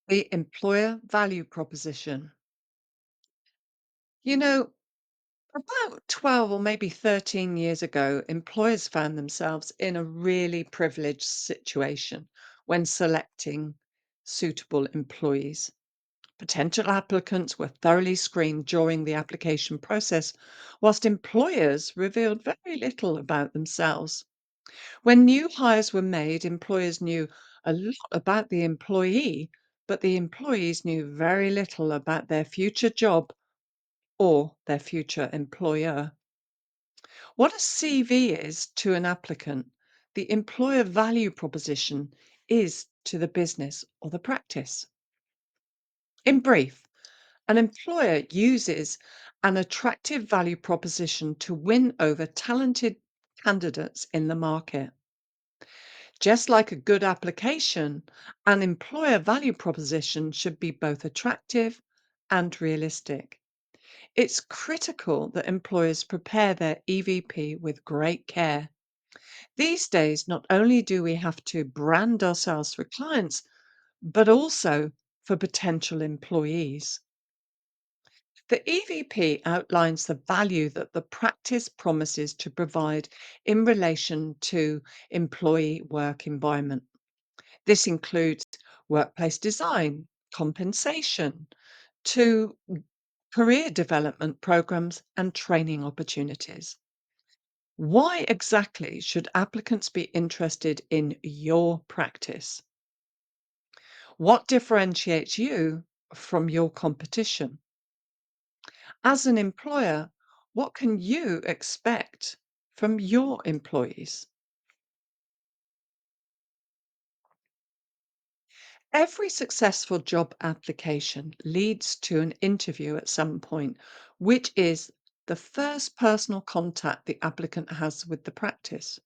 The employer value proposition. You know, about 12 or maybe 13 years ago, employers found themselves in a really privileged situation when selecting suitable employees. Potential applicants were thoroughly screened during the application process, whilst employers revealed very little about themselves. When new hires were made, employers knew a lot about the employee, but the employees knew very little about their future job or their future employer. What a CV is to an applicant, the employer value proposition is to the business or the practice. In brief, an employer uses an attractive value proposition to win over talented candidates in the market. Just like a good application, an employer value proposition should be both attractive and realistic. It's critical that employers prepare their EVP with great care. These days, not only do we have to brand ourselves for clients, but also for potential employees. The EVP outlines the value that the practice promises to provide in relation to employee work environment. This includes workplace design, compensation, to career development programs and training opportunities. Why exactly should applicants be interested in your practice? What differentiates you from your competition? As an employer, what can you expect from your employees? Every successful job application leads to an interview at some point, which is the first personal contact the applicant has with the practice.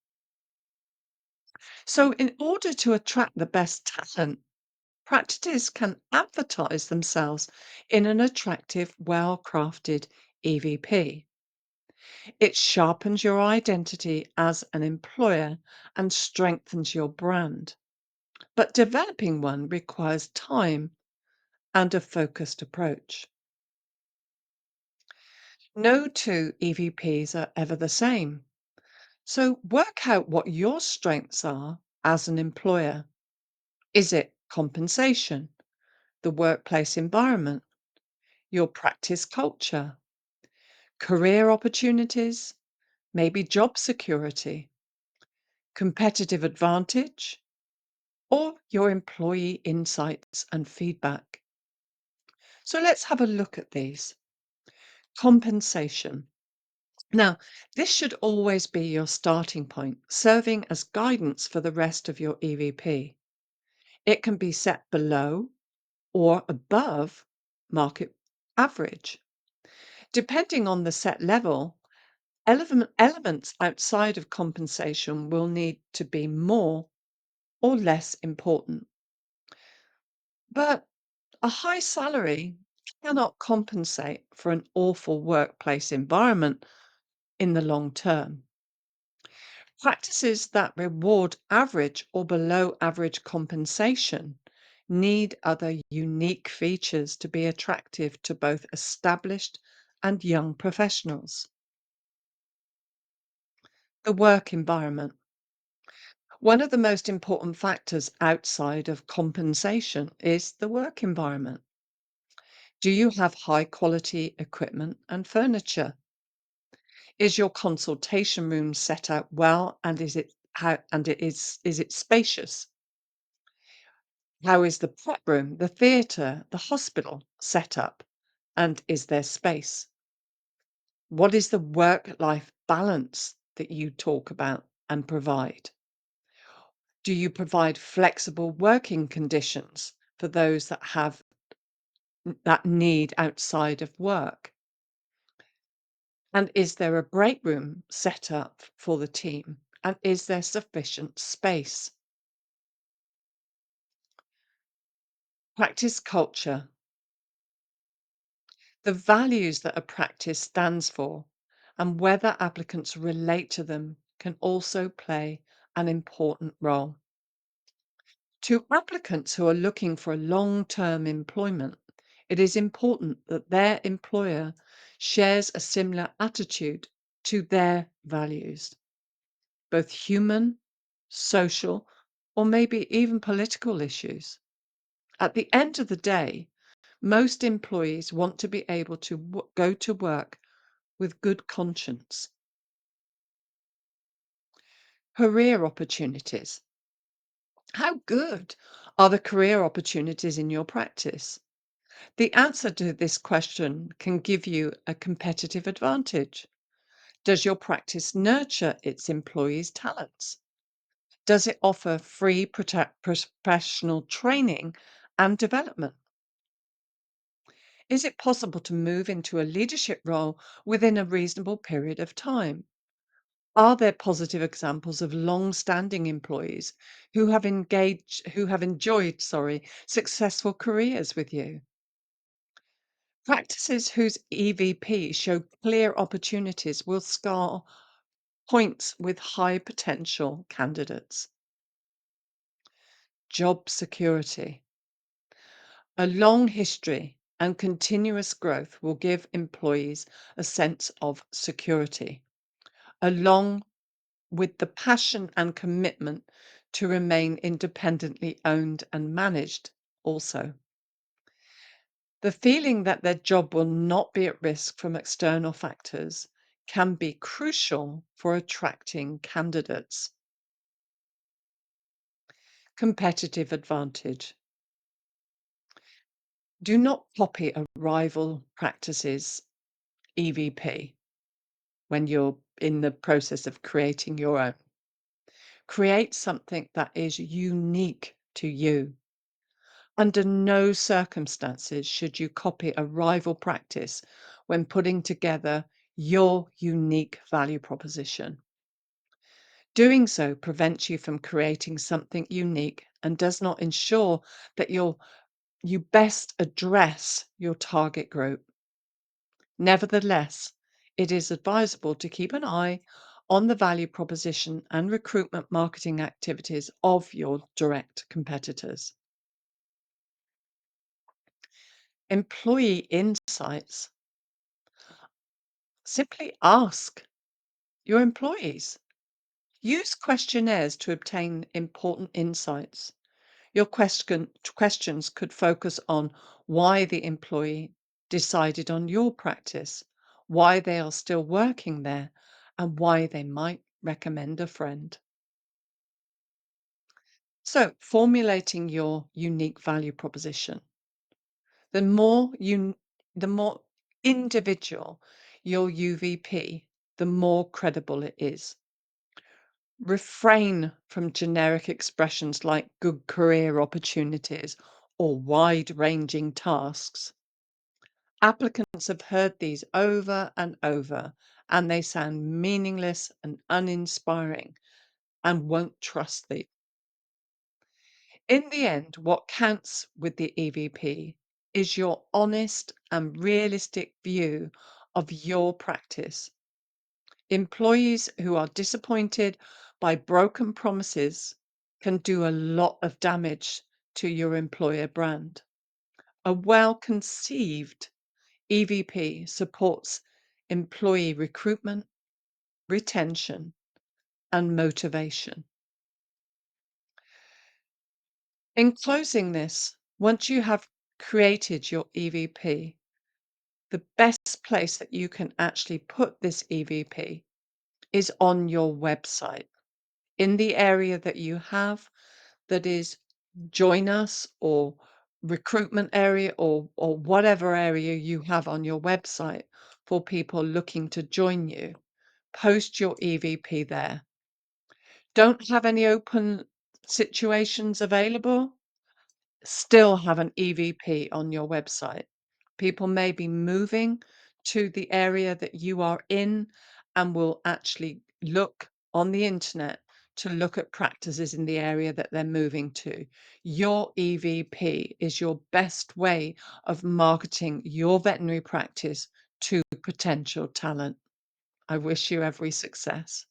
So, in order to attract the best talent, practices can advertise themselves in an attractive, well crafted EVP. It sharpens your identity as an employer and strengthens your brand. But developing one requires time and a focused approach. No two EVPs are ever the same. So work out what your strengths are as an employer. Is it compensation, the workplace environment, your practice culture, career opportunities, maybe job security, competitive advantage, or your employee insights and feedback? So let's have a look at these. Compensation. Now, this should always be your starting point, serving as guidance for the rest of your EVP. It can be set below or above market average. Depending on the set level, elements outside of compensation will need to be more or less important. But a high salary cannot compensate for an awful workplace environment in the long term. Practices that reward average or below average compensation need other unique features to be attractive to both established and young professionals. The work environment. One of the most important factors outside of compensation is the work environment. Do you have high quality equipment and furniture? Is your consultation room set out well and is it spacious? How is the prep room, the theatre, the hospital set up? And is there space? What is the work life balance that you talk about and provide? Do you provide flexible working conditions for those that have that need outside of work? And is there a break room set up for the team? And is there sufficient space? Practice culture. The values that a practice stands for and whether applicants relate to them can also play an important role. To applicants who are looking for a long-term employment, it is important that their employer shares a similar attitude to their values, both human, social, or maybe even political issues. At the end of the day, most employees want to be able to go to work with good conscience. Career opportunities. How good are the career opportunities in your practice? The answer to this question can give you a competitive advantage. Does your practice nurture its employees' talents? Does it offer free professional training and development? Is it possible to move into a leadership role within a reasonable period of time? Are there positive examples of long-standing employees who have enjoyed, successful careers with you? Practices whose EVP show clear opportunities will score points with high potential candidates. Job security. A long history and continuous growth will give employees a sense of security, along with the passion and commitment to remain independently owned and managed also. The feeling that their job will not be at risk from external factors can be crucial for attracting candidates. Competitive advantage. Do not copy a rival practice's EVP when you're in the process of creating your own. Create something that is unique to you. Under no circumstances should you copy a rival practice when putting together your unique value proposition. Doing so prevents you from creating something unique and does not ensure that you best address your target group. Nevertheless, it is advisable to keep an eye on the value proposition and recruitment marketing activities of your direct competitors. Employee insights. Simply ask your employees. Use questionnaires to obtain important insights. Your questions could focus on why the employee decided on your practice, why they are still working there, and why they might recommend a friend. So, formulating your unique value proposition. The more you the more individual your UVP, the more credible it is. Refrain from generic expressions like good career opportunities or wide-ranging tasks. Applicants have heard these over and over, and they sound meaningless and uninspiring and won't trust thee. In the end, what counts with the EVP is your honest and realistic view of your practice. Employees who are disappointed by broken promises can do a lot of damage to your employer brand. A well-conceived EVP supports employee recruitment, retention, and motivation. In closing this, once you have created your EVP, the best place that you can actually put this EVP is on your website in the area that you have, that is join us or recruitment area or whatever area you have on your website for people looking to join you. Post your EVP there. Don't have any open situations available? Still have an EVP on your website. People may be moving to the area that you are in and will actually look on the internet to look at practices in the area that they're moving to. Your EVP is your best way of marketing your veterinary practice to potential talent. I wish you every success.